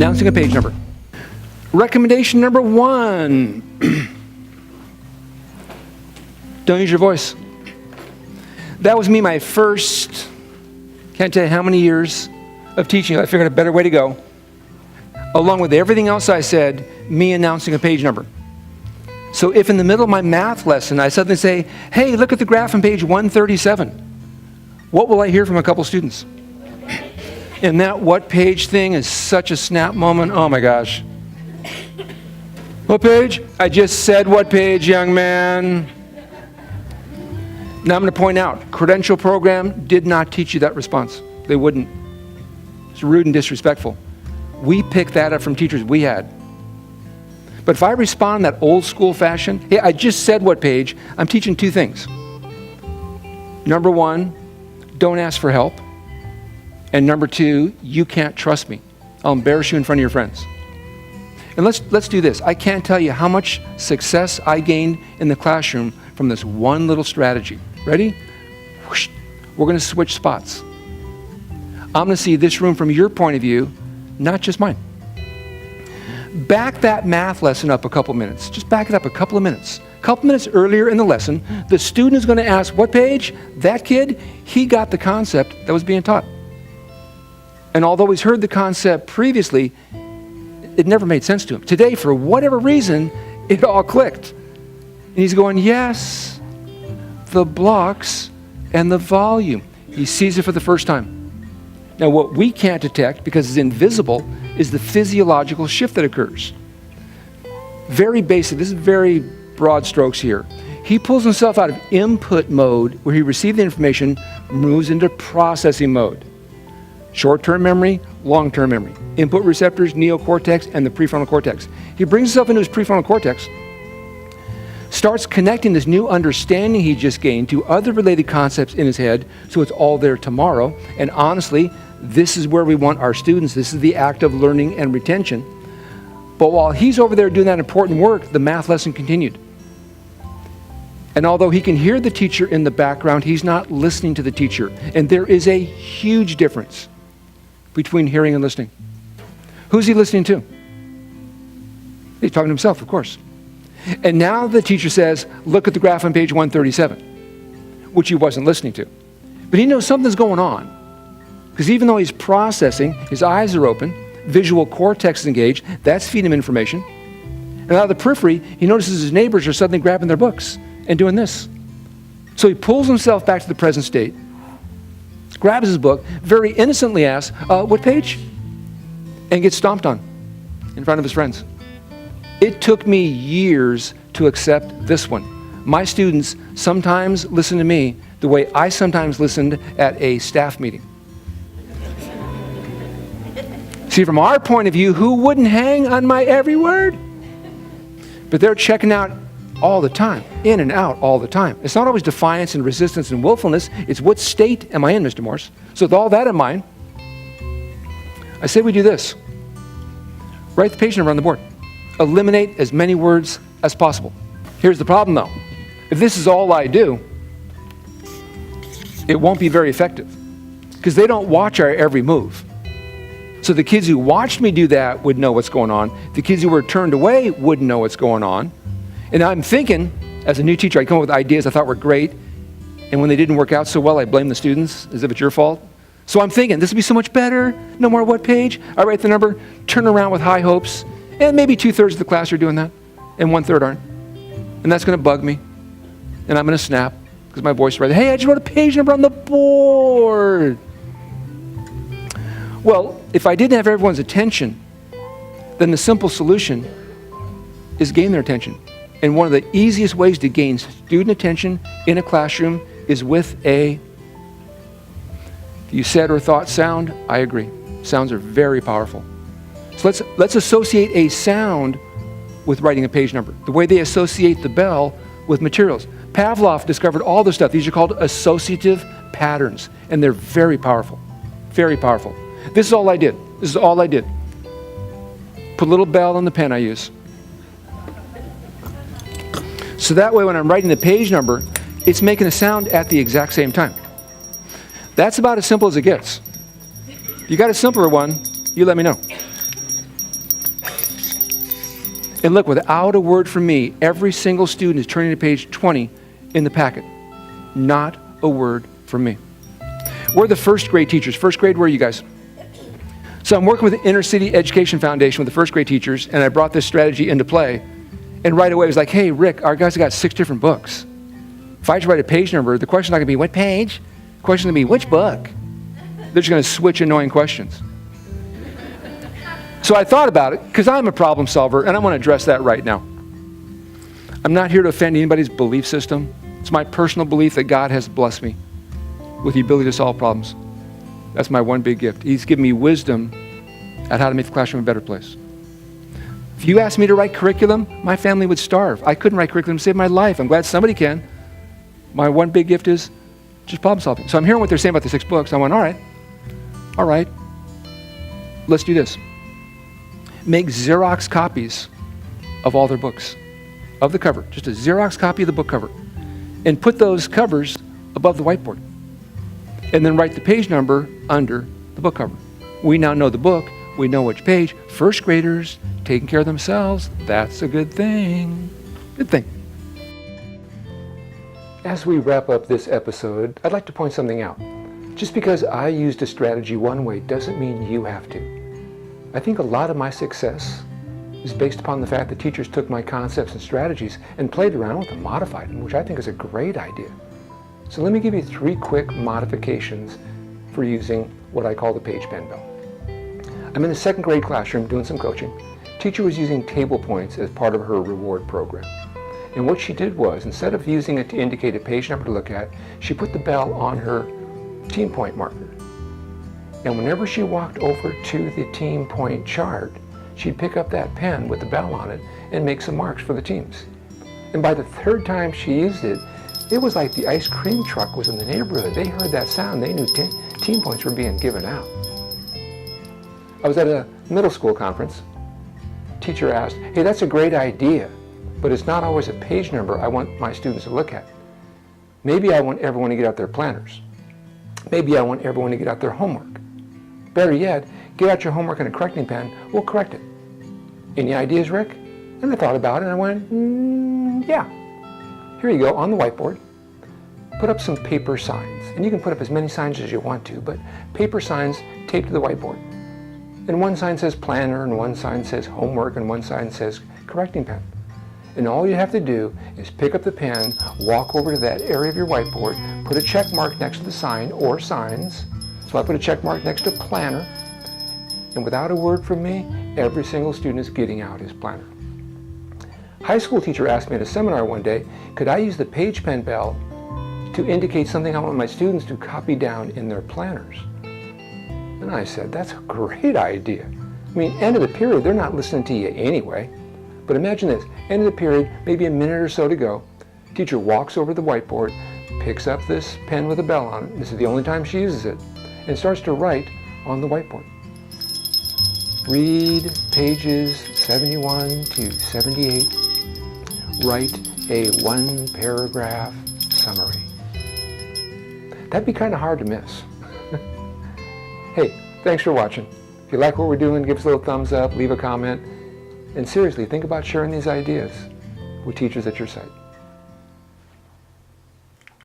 Announcing a page number. Recommendation number 1. Don't use your voice. That was me my first, can't tell you how many years of teaching. I figured a better way to go. Along with everything else I said, me announcing a page number. So if in the middle of my math lesson I suddenly say, hey, look at the graph on page 137, what will I hear from a couple students? And that what page thing is such a snap moment. Oh my gosh. What page? I just said what page, young man. Now I'm going to point out, Credential program did not teach you that response. They wouldn't. It's rude and disrespectful. We picked that up from teachers we had. But if I respond in that old school fashion, hey, I just said what page, I'm teaching 2 things. Number 1, don't ask for help. And number 2, you can't trust me. I'll embarrass you in front of your friends. And let's do this. I can't tell you how much success I gained in the classroom from this one little strategy. Ready? Whoosh. We're going to switch spots. I'm going to see this room from your point of view, not just mine. Back that math lesson up a couple minutes. Just back it up a couple of minutes. A couple minutes earlier in the lesson, the student is going to ask, what page? That kid, he got the concept that was being taught. And although he's heard the concept previously, it never made sense to him. Today, for whatever reason, it all clicked. And he's going, yes, the blocks and the volume. He sees it for the first time. Now, what we can't detect, because it's invisible, is the physiological shift that occurs. Very basic. This is very broad strokes here. He pulls himself out of input mode, where he received the information, moves into processing mode. Short-term memory, long-term memory. Input receptors, neocortex, and the prefrontal cortex. He brings himself into his prefrontal cortex, starts connecting this new understanding he just gained to other related concepts in his head, so it's all there tomorrow. And honestly, this is where we want our students. This is the act of learning and retention. But while he's over there doing that important work, the math lesson continued. And although he can hear the teacher in the background, he's not listening to the teacher. And there is a huge difference between hearing and listening. Who's he listening to? He's talking to himself, of course. And now the teacher says, look at the graph on page 137, which he wasn't listening to. But he knows something's going on. Because even though he's processing, his eyes are open, visual cortex is engaged, that's feeding him information. And out of the periphery, he notices his neighbors are suddenly grabbing their books and doing this. So he pulls himself back to the present state, grabs his book, very innocently asks, what page? And gets stomped on in front of his friends. It took me years to accept this one. My students sometimes listen to me the way I sometimes listened at a staff meeting. See, from our point of view, who wouldn't hang on my every word? But they're checking out all the time, in and out all the time. It's not always defiance and resistance and willfulness. It's what state am I in, Mr. Morse? So with all that in mind, I say we do this. Write the page number on the board. Eliminate as many words as possible. Here's the problem, though. If this is all I do, it won't be very effective, because they don't watch our every move. So the kids who watched me do that would know what's going on. The kids who were turned away wouldn't know what's going on. And I'm thinking, as a new teacher, I'd come up with ideas I thought were great. And when they didn't work out so well, I blame the students as if it's your fault. So I'm thinking, this would be so much better. No more what page? I write the number, turn around with high hopes. And maybe 2/3 of the class are doing that. And 1/3 aren't. And that's going to bug me. And I'm going to snap because my voice is right. Hey, I just wrote a page number on the board. Well, if I didn't have everyone's attention, then the simple solution is gain their attention. And one of the easiest ways to gain student attention in a classroom is with a you said or thought sound. I agree. Sounds are very powerful. So let's associate a sound with writing a page number, the way they associate the bell with materials. Pavlov discovered all this stuff. These are called associative patterns, and they're very powerful, very powerful. This is all I did. This is all I did. Put a little bell on the pen I use. So that way when I'm writing the page number, it's making a sound at the exact same time. That's about as simple as it gets. If you got a simpler one, you let me know. And look, without a word from me, every single student is turning to page 20 in the packet. Not a word from me. We're the first grade teachers. First grade, where are you guys? So I'm working with the Inner City Education Foundation with the first grade teachers, and I brought this strategy into play. And right away it was like, hey, Rick, our guys have got 6 different books. If I just write a page number, the question's not going to be, what page? The question's going to be, which book? They're just going to switch annoying questions. So I thought about it, because I'm a problem solver, and I want to address that right now. I'm not here to offend anybody's belief system. It's my personal belief that God has blessed me with the ability to solve problems. That's my one big gift. He's given me wisdom at how to make the classroom a better place. If you asked me to write curriculum, my family would starve. I couldn't write curriculum to save my life. I'm glad somebody can. My one big gift is just problem solving. So I'm hearing what they're saying about the 6 books. I went, all right, let's do this. Make Xerox copies of all their books, of the cover, just a Xerox copy of the book cover, and put those covers above the whiteboard. And then write the page number under the book cover. We now know the book. We know which page. First graders taking care of themselves. That's a good thing. Good thing. As we wrap up this episode, I'd like to point something out. Just because I used a strategy one way doesn't mean you have to. I think a lot of my success is based upon the fact that teachers took my concepts and strategies and played around with them, modified them, which I think is a great idea. So let me give you 3 quick modifications for using what I call the page pen bell. I'm in the 2nd grade classroom doing some coaching. Teacher was using table points as part of her reward program. And what she did was, instead of using it to indicate a page number to look at, she put the bell on her team point marker. And whenever she walked over to the team point chart, she'd pick up that pen with the bell on it and make some marks for the teams. And by the 3rd time she used it, it was like the ice cream truck was in the neighborhood. They heard that sound. They knew team points were being given out. I was at a middle school conference. Teacher asked, hey, that's a great idea, but it's not always a page number I want my students to look at. Maybe I want everyone to get out their planners. Maybe I want everyone to get out their homework. Better yet, get out your homework in a correcting pen. We'll correct it. Any ideas, Rick? And I thought about it and I went, yeah. Here you go, on the whiteboard. Put up some paper signs. And you can put up as many signs as you want to, but paper signs taped to the whiteboard. And one sign says planner, and one sign says homework, and one sign says correcting pen. And all you have to do is pick up the pen, walk over to that area of your whiteboard, put a check mark next to the sign or signs. So I put a check mark next to planner, and without a word from me, every single student is getting out his planner. High school teacher asked me at a seminar one day, could I use the page pen bell to indicate something I want my students to copy down in their planners? And I said, that's a great idea. I mean, end of the period, they're not listening to you anyway. But imagine this, end of the period, maybe a minute or so to go. Teacher walks over to the whiteboard, picks up this pen with a bell on it, this is the only time she uses it, and starts to write on the whiteboard. Read pages 71 to 78. Write a 1-paragraph summary. That'd be kind of hard to miss. Hey, thanks for watching. If you like what we're doing, give us a little thumbs up, leave a comment, and seriously, think about sharing these ideas with teachers at your site.